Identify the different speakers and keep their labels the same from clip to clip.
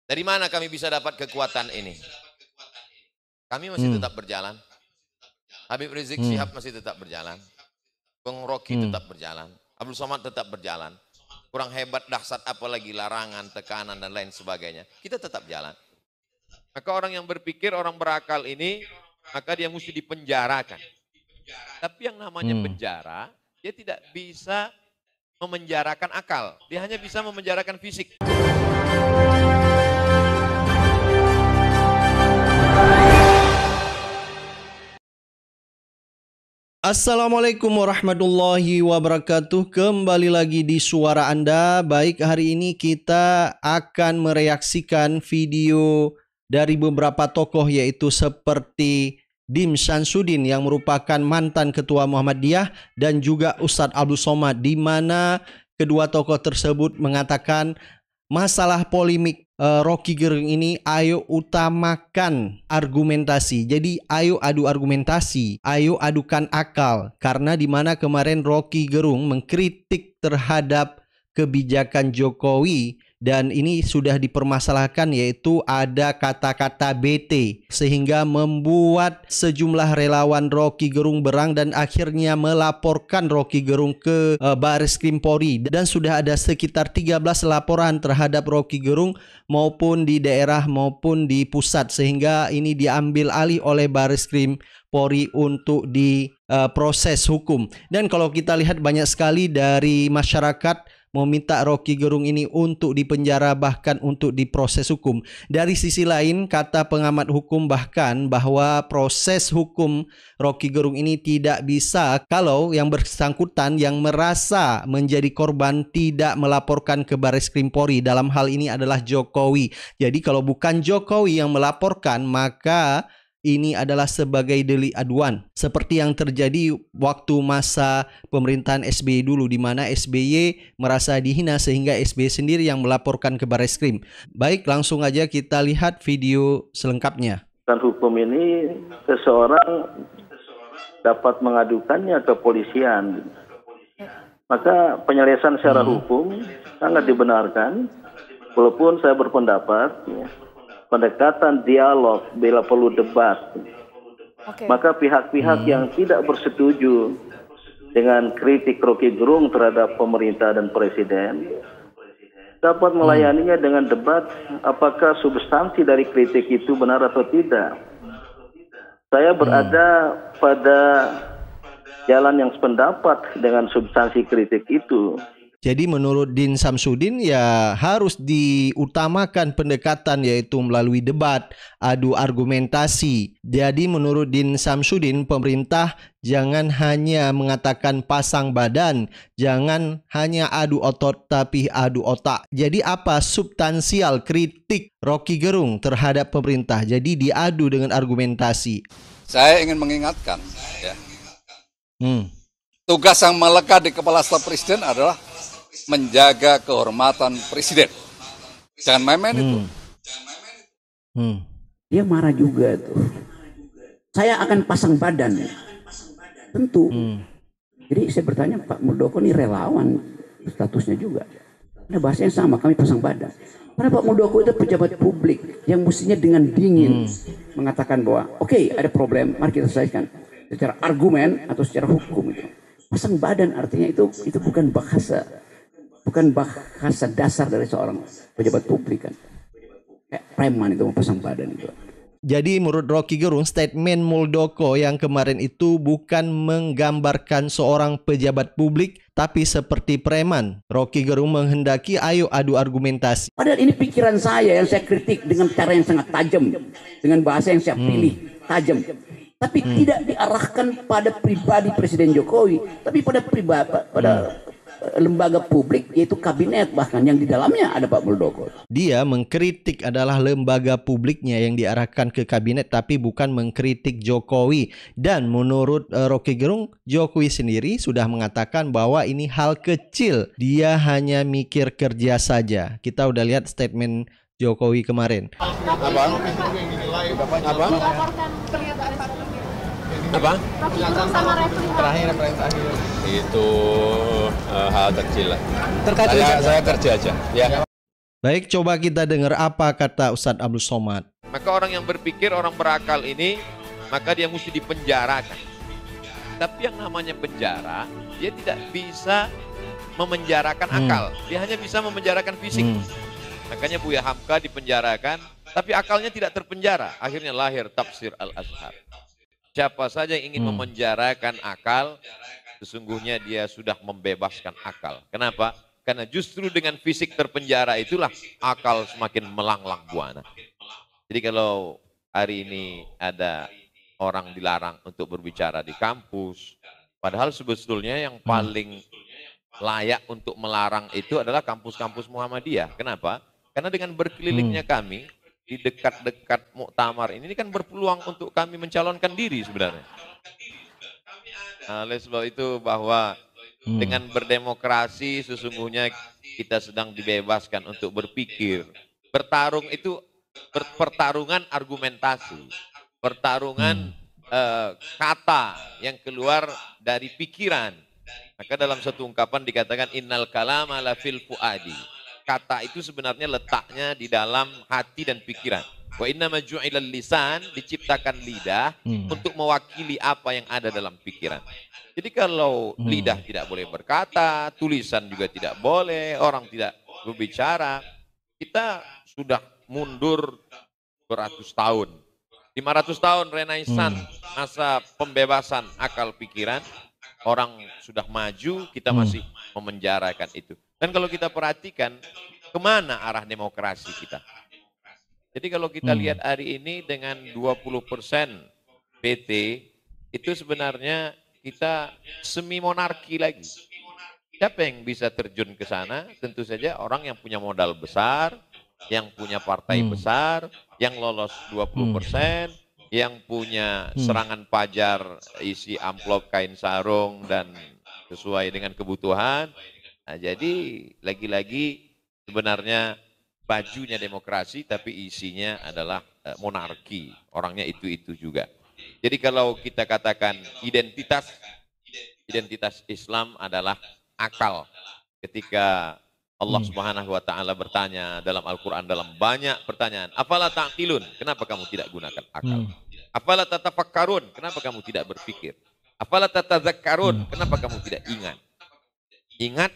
Speaker 1: Dari mana kami bisa dapat kekuatan ini? Kami masih tetap berjalan. Habib Rizik Syihab masih tetap berjalan. Bung Rocky tetap berjalan. Abdul Somad tetap berjalan. Kurang hebat, dahsyat apalagi larangan, tekanan dan lain sebagainya. Kita tetap jalan. Maka orang yang berpikir, orang berakal ini, maka dia mesti dipenjarakan. Tapi yang namanya penjara, dia tidak bisa memenjarakan akal. Dia hanya bisa memenjarakan fisik.
Speaker 2: Assalamualaikum warahmatullahi wabarakatuh. Kembali lagi di suara Anda. Baik, hari ini kita akan mereaksikan video dari beberapa tokoh, yaitu seperti Dim Syamsuddin yang merupakan mantan ketua Muhammadiyah dan juga Ustadz Abdul Somad, di mana kedua tokoh tersebut mengatakan masalah polemik Rocky Gerung ini, ayo utamakan argumentasi. Jadi ayo adu argumentasi, ayo adukan akal. Karena di mana kemarin Rocky Gerung mengkritik terhadap kebijakan Jokowi dan ini sudah dipermasalahkan, yaitu ada kata-kata BT sehingga membuat sejumlah relawan Rocky Gerung berang dan akhirnya melaporkan Rocky Gerung ke Baris Krim Polri, dan sudah ada sekitar 13 laporan terhadap Rocky Gerung maupun di daerah maupun di pusat, sehingga ini diambil alih oleh Baris Krim Polri untuk diproses hukum. Dan kalau kita lihat, banyak sekali dari masyarakat meminta Rocky Gerung ini untuk dipenjara, bahkan untuk diproses hukum. Dari sisi lain, kata pengamat hukum bahkan bahwa proses hukum Rocky Gerung ini tidak bisa kalau yang bersangkutan yang merasa menjadi korban tidak melaporkan ke Baris Krim Polri. Dalam hal ini adalah Jokowi. Jadi kalau bukan Jokowi yang melaporkan, maka ini adalah sebagai delik aduan, seperti yang terjadi waktu masa pemerintahan SBY dulu, di mana SBY merasa dihina sehingga SBY sendiri yang melaporkan ke Baris Krim. Baik, langsung aja kita lihat video selengkapnya.
Speaker 3: Hukum ini seseorang dapat mengadukannya ke polisian, maka penyelesaian secara hukum sangat dibenarkan. Walaupun saya berpendapat pendekatan dialog bila perlu debat, maka pihak-pihak yang tidak bersetuju dengan kritik Rocky Gerung terhadap pemerintah dan presiden dapat melayaninya dengan debat apakah substansi dari kritik itu benar atau tidak. Saya berada pada jalan yang sependapat dengan substansi kritik itu.
Speaker 2: Jadi menurut Dim Syamsuddin ya harus diutamakan pendekatan, yaitu melalui debat, adu argumentasi. Jadi menurut Dim Syamsuddin, pemerintah jangan hanya mengatakan pasang badan, jangan hanya adu otot tapi adu otak. Jadi apa substansial kritik Rocky Gerung terhadap pemerintah? Jadi diadu dengan argumentasi.
Speaker 4: Saya ingin mengingatkan, ya, tugas yang melekat di kepala staf presiden adalah menjaga kehormatan presiden. Jangan main-main itu.
Speaker 5: Dia marah juga tuh. Saya akan pasang badan. Tentu. Jadi saya bertanya, Pak Muldoko ini relawan statusnya juga. Ada bahasa yang sama, kami pasang badan. Karena Pak Muldoko itu pejabat publik yang mestinya dengan dingin mengatakan bahwa oke, ada problem, mari kita selesaikan secara argumen atau secara hukum itu. Pasang badan artinya itu bukan bahasa dasar dari seorang pejabat publik kan. Kayak preman itu pasang badan itu.
Speaker 2: Jadi menurut Rocky Gerung, statement Muldoko yang kemarin itu bukan menggambarkan seorang pejabat publik, tapi seperti preman. Rocky Gerung menghendaki ayo adu argumentasi.
Speaker 5: Padahal ini pikiran saya yang saya kritik dengan cara yang sangat tajam, dengan bahasa yang saya pilih tajam. Tapi tidak diarahkan pada pribadi Presiden Jokowi, tapi pada lembaga publik, yaitu kabinet, bahkan yang di dalamnya ada Pak Muldoko.
Speaker 2: Dia mengkritik adalah lembaga publiknya yang diarahkan ke kabinet, tapi bukan mengkritik Jokowi. Dan menurut Rocky Gerung, Jokowi sendiri sudah mengatakan bahwa ini hal kecil, dia hanya mikir kerja saja. Kita udah lihat statement Jokowi kemarin.
Speaker 1: Apa?
Speaker 6: Terakhir.
Speaker 1: Itu hal kecil lah.
Speaker 2: Terkait
Speaker 1: saya kerja aja. Ya.
Speaker 2: Baik, coba kita dengar apa kata Ustadz Abdul Somad.
Speaker 1: Maka orang yang berpikir, orang berakal ini, maka dia mesti dipenjarakan. Tapi yang namanya penjara, dia tidak bisa memenjarakan akal. Dia hanya bisa memenjarakan fisik. Makanya Buya Hamka dipenjarakan, tapi akalnya tidak terpenjara. Akhirnya lahir Tafsir Al-Azhar. Siapa saja yang ingin memenjarakan akal, sesungguhnya dia sudah membebaskan akal. Kenapa? Karena justru dengan fisik terpenjara itulah akal semakin melanglang buana. Jadi kalau hari ini ada orang dilarang untuk berbicara di kampus, padahal sebetulnya yang paling layak untuk melarang itu adalah kampus-kampus Muhammadiyah. Kenapa? Karena dengan berkelilingnya kami di dekat-dekat muktamar ini kan berpeluang untuk kami mencalonkan diri sebenarnya. Oleh sebab itu bahwa dengan berdemokrasi sesungguhnya kita sedang dibebaskan untuk berpikir. Bertarung itu pertarungan argumentasi, pertarungan kata yang keluar dari pikiran. Maka dalam satu ungkapan dikatakan innal kalama la fil fuadi. Kata itu sebenarnya letaknya di dalam hati dan pikiran. Wa inna ma ju'ilal lisan, diciptakan lidah untuk mewakili apa yang ada dalam pikiran. Jadi kalau lidah tidak boleh berkata, tulisan juga tidak boleh, orang tidak berbicara, kita sudah mundur beratus tahun. 500 tahun Renaissance, masa pembebasan akal pikiran, orang sudah maju, kita masih memenjarakan itu. Dan kalau kita perhatikan, kemana arah demokrasi kita? Jadi kalau kita lihat hari ini dengan 20% PT, itu sebenarnya kita semi monarki lagi. Siapa yang bisa terjun ke sana? Tentu saja orang yang punya modal besar, yang punya partai besar, yang lolos 20%, yang punya serangan pajar isi amplop kain sarung dan sesuai dengan kebutuhan. Nah, jadi lagi-lagi sebenarnya bajunya demokrasi tapi isinya adalah monarki. Orangnya itu-itu juga. Jadi kalau kita katakan identitas Islam adalah akal. Ketika Allah Subhanahu wa taala bertanya dalam Al-Qur'an dalam banyak pertanyaan, "Afala ta'qilun?" Kenapa kamu tidak gunakan akal? "Afala tatafakkarun?" Kenapa kamu tidak berpikir? "Afala tatadzakkarun?" Kenapa kamu tidak ingat? Ingat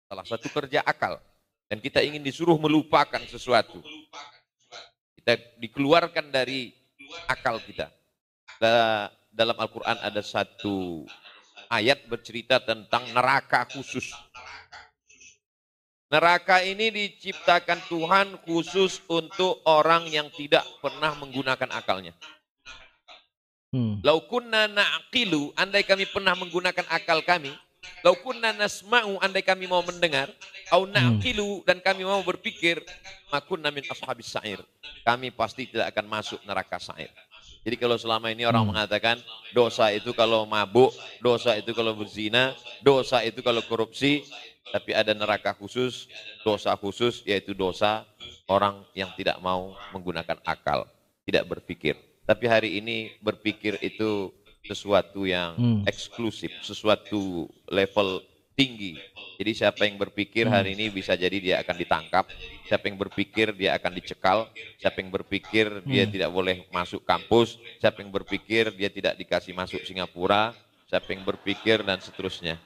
Speaker 1: salah satu kerja akal. Dan kita ingin disuruh melupakan sesuatu. Kita dikeluarkan dari akal kita. Dalam Al-Quran ada satu ayat bercerita tentang neraka khusus. Neraka ini diciptakan Tuhan khusus untuk orang yang tidak pernah menggunakan akalnya. Lau kunna na'qilu, andai kami pernah menggunakan akal kami, lau kunna nasma'u, andai kami mau mendengar, au na'qilu, dan kami mau berpikir, makunna min ashabis sa'ir, kami pasti tidak akan masuk neraka sa'ir. Jadi kalau selama ini orang mengatakan dosa itu kalau mabuk, dosa itu kalau berzina, dosa itu kalau korupsi, tapi ada neraka khusus, dosa khusus, yaitu dosa orang yang tidak mau menggunakan akal, tidak berpikir. Tapi hari ini berpikir itu sesuatu yang eksklusif, sesuatu level tinggi. Jadi siapa yang berpikir hari ini bisa jadi dia akan ditangkap, siapa yang berpikir dia akan dicekal, siapa yang berpikir dia tidak boleh masuk kampus, siapa yang berpikir dia tidak dikasih masuk Singapura, siapa yang berpikir dan seterusnya.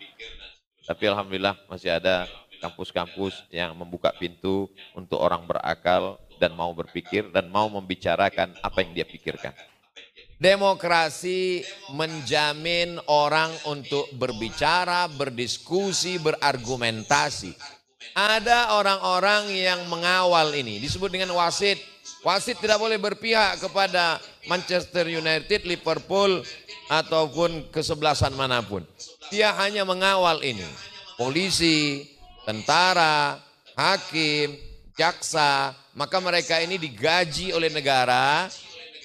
Speaker 1: Tapi alhamdulillah masih ada kampus-kampus yang membuka pintu untuk orang berakal dan mau berpikir dan mau membicarakan apa yang dia pikirkan. Demokrasi menjamin orang untuk berbicara, berdiskusi, berargumentasi. Ada orang-orang yang mengawal ini, disebut dengan wasit. Wasit tidak boleh berpihak kepada Manchester United, Liverpool, ataupun kesebelasan manapun. Dia hanya mengawal ini. Polisi, tentara, hakim, jaksa, maka mereka ini digaji oleh negara,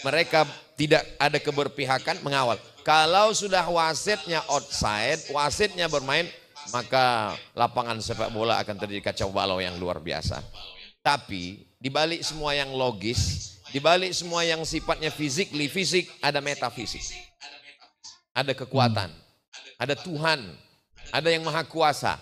Speaker 1: mereka tidak ada keberpihakan mengawal. Kalau sudah wasitnya outside, wasitnya bermain, maka lapangan sepak bola akan terjadi kacau balau yang luar biasa. Tapi dibalik semua yang logis, dibalik semua yang sifatnya fisik, ada metafisik. Ada kekuatan, ada Tuhan, ada yang maha kuasa.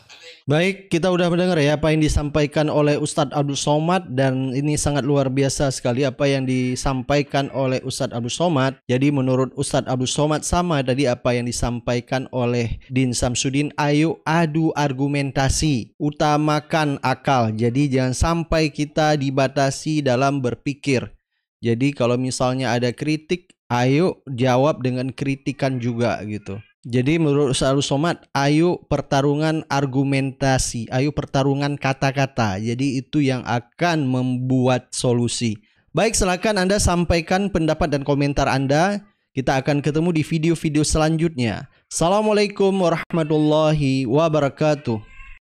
Speaker 2: Baik, kita udah mendengar ya apa yang disampaikan oleh Ustadz Abdul Somad, dan ini sangat luar biasa sekali apa yang disampaikan oleh Ustadz Abdul Somad. Jadi menurut Ustadz Abdul Somad sama tadi apa yang disampaikan oleh Din Samsudin, ayo adu argumentasi, utamakan akal. Jadi jangan sampai kita dibatasi dalam berpikir. Jadi kalau misalnya ada kritik, ayo jawab dengan kritikan juga gitu. Jadi menurut Ustadz Somad, ayo pertarungan argumentasi, ayo pertarungan kata-kata. Jadi itu yang akan membuat solusi. Baik, silakan Anda sampaikan pendapat dan komentar Anda. Kita akan ketemu di video-video selanjutnya. Assalamualaikum warahmatullahi wabarakatuh.